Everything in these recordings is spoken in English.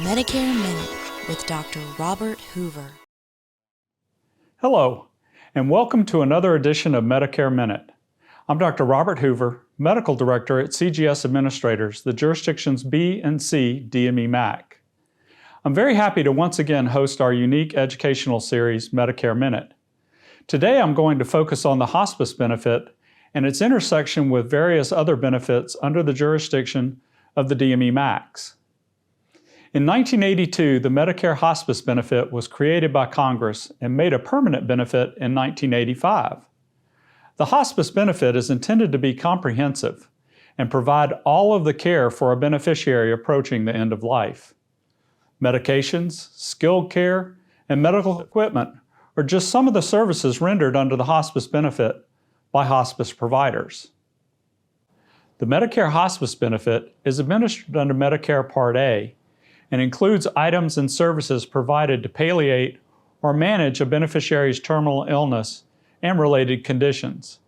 Medicare Minute with Dr. Robert Hoover. Hello, and welcome to another edition of Medicare Minute. I'm Dr. Robert Hoover, Medical Director at CGS Administrators, the jurisdictions B and C DME MAC. I'm very happy to once again host our unique educational series, Medicare Minute. Today I'm going to focus on the hospice benefit and its intersection with various other benefits under the jurisdiction of the DME MACs. In 1982, the Medicare hospice benefit was created by Congress and made a permanent benefit in 1985. The hospice benefit is intended to be comprehensive and provide all of the care for a beneficiary approaching the end of life. Medications, skilled care, and medical equipment are just some of the services rendered under the hospice benefit by hospice providers. The Medicare hospice benefit is administered under Medicare Part A and includes items and services provided to palliate or manage a beneficiary's terminal illness and related conditions.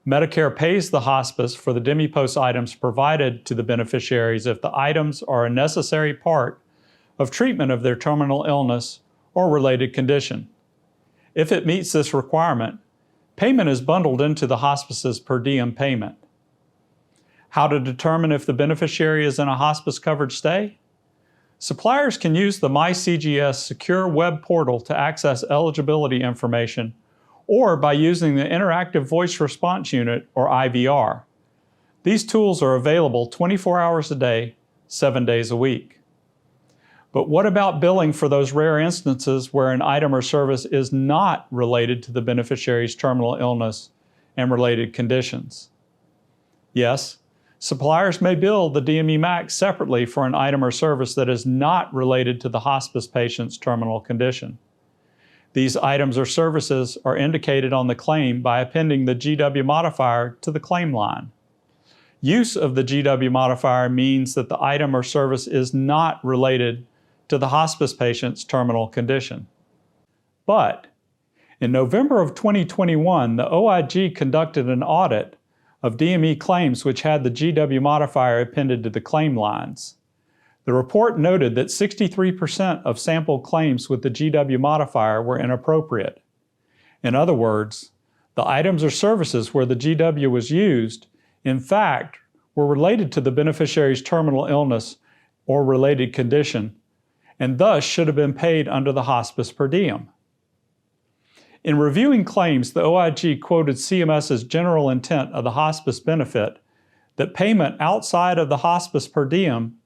Medicare pays the hospice for the DMEPOS items provided to the beneficiaries if the items are a necessary part of treatment of their terminal illness or related condition. If it meets this requirement, payment is bundled into the hospice's per diem payment. How to determine if the beneficiary is in a hospice-covered stay? Suppliers can use the MyCGS secure web portal to access eligibility information or by using the Interactive Voice Response Unit, or IVR. These tools are available 24 hours a day, 7 days a week. But what about billing for those rare instances where an item or service is not related to the beneficiary's terminal illness and related conditions? Yes, suppliers may bill the DME MAC separately for an item or service that is not related to the hospice patient's terminal condition. These items or services are indicated on the claim by appending the GW modifier to the claim line. Use of the GW modifier means that the item or service is not related to the hospice patient's terminal condition. But in November of 2021, the OIG conducted an audit of DME claims which had the GW modifier appended to the claim lines. The report noted that 63% of sampled claims with the GW modifier were inappropriate. In other words, the items or services where the GW was used, in fact, were related to the beneficiary's terminal illness or related condition, and thus should have been paid under the hospice per diem. In reviewing claims, the OIG quoted CMS's general intent of the hospice benefit that payment outside of the hospice per diem,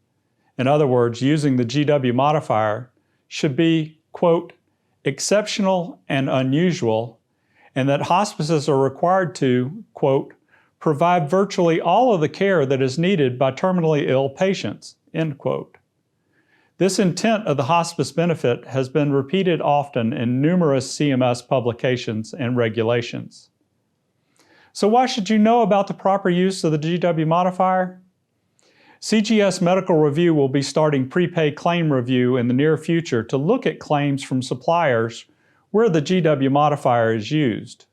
in other words, using the GW modifier, should be, quote, exceptional and unusual, and that hospices are required to, quote, provide virtually all of the care that is needed by terminally ill patients, end quote. This intent of the hospice benefit has been repeated often in numerous CMS publications and regulations. So why should you know about the proper use of the GW modifier? CGS Medical Review will be starting prepaid claim review in the near future to look at claims from suppliers where the GW modifier is used.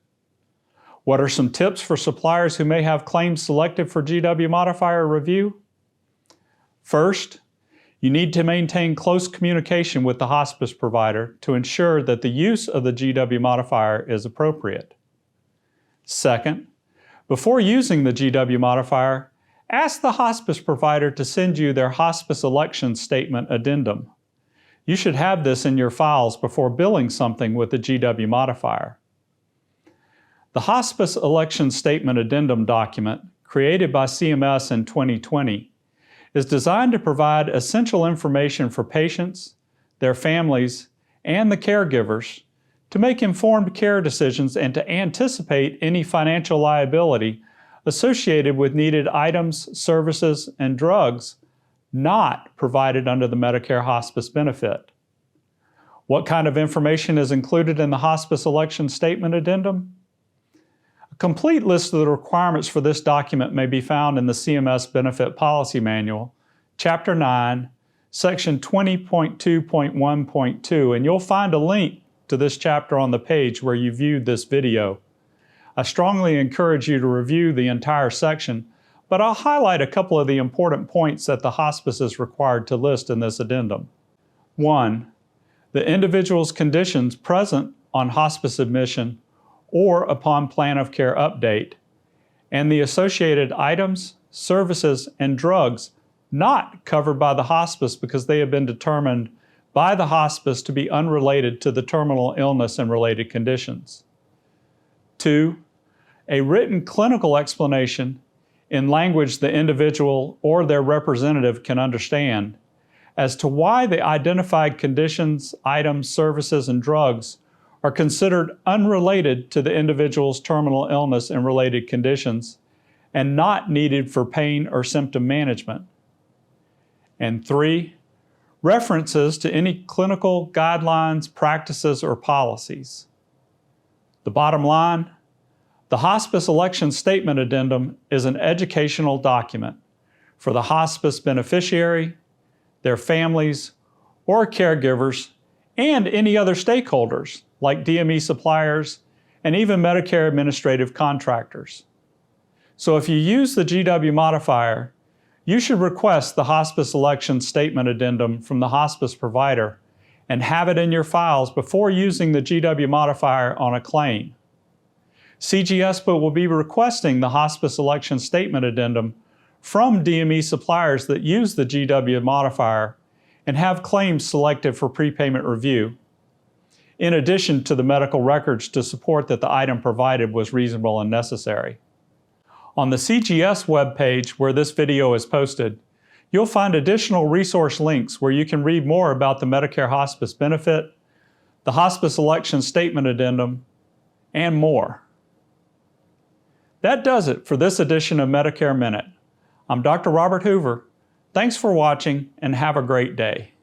What are some tips for suppliers who may have claims selected for GW modifier review? First, you need to maintain close communication with the hospice provider to ensure that the use of the GW modifier is appropriate. Second, before using the GW modifier, ask the hospice provider to send you their hospice election statement addendum. You should have this in your files before billing something with the GW modifier. The hospice election statement addendum document, created by CMS in 2020, is designed to provide essential information for patients, their families, and the caregivers to make informed care decisions and to anticipate any financial liability associated with needed items, services, and drugs not provided under the Medicare hospice benefit. What kind of information is included in the hospice election statement addendum? A complete list of the requirements for this document may be found in the CMS Benefit Policy Manual, Chapter 9, Section 20.2.1.2, and you'll find a link to this chapter on the page where you viewed this video. I strongly encourage you to review the entire section, but I'll highlight a couple of the important points that the hospice is required to list in this addendum. 1. The individual's conditions present on hospice admission or upon plan of care update, and the associated items, services, and drugs not covered by the hospice because they have been determined by the hospice to be unrelated to the terminal illness and related conditions. 2. A written clinical explanation in language the individual or their representative can understand as to why the identified conditions, items, services, and drugs are considered unrelated to the individual's terminal illness and related conditions and not needed for pain or symptom management. And 3, references to any clinical guidelines, practices, or policies. The bottom line, the Hospice Election Statement Addendum is an educational document for the hospice beneficiary, their families, or caregivers, and any other stakeholders like DME suppliers and even Medicare administrative contractors. So if you use the GW modifier, you should request the Hospice Election Statement Addendum from the hospice provider and have it in your files before using the GW modifier on a claim. CGSPA will be requesting the Hospice Election Statement Addendum from DME suppliers that use the GW modifier and have claims selected for prepayment review, in addition to the medical records to support that the item provided was reasonable and necessary. On the CGS webpage where this video is posted, you'll find additional resource links where you can read more about the Medicare hospice benefit, the Hospice Election Statement Addendum, and more. That does it for this edition of Medicare Minute. I'm Dr. Robert Hoover. Thanks for watching and have a great day.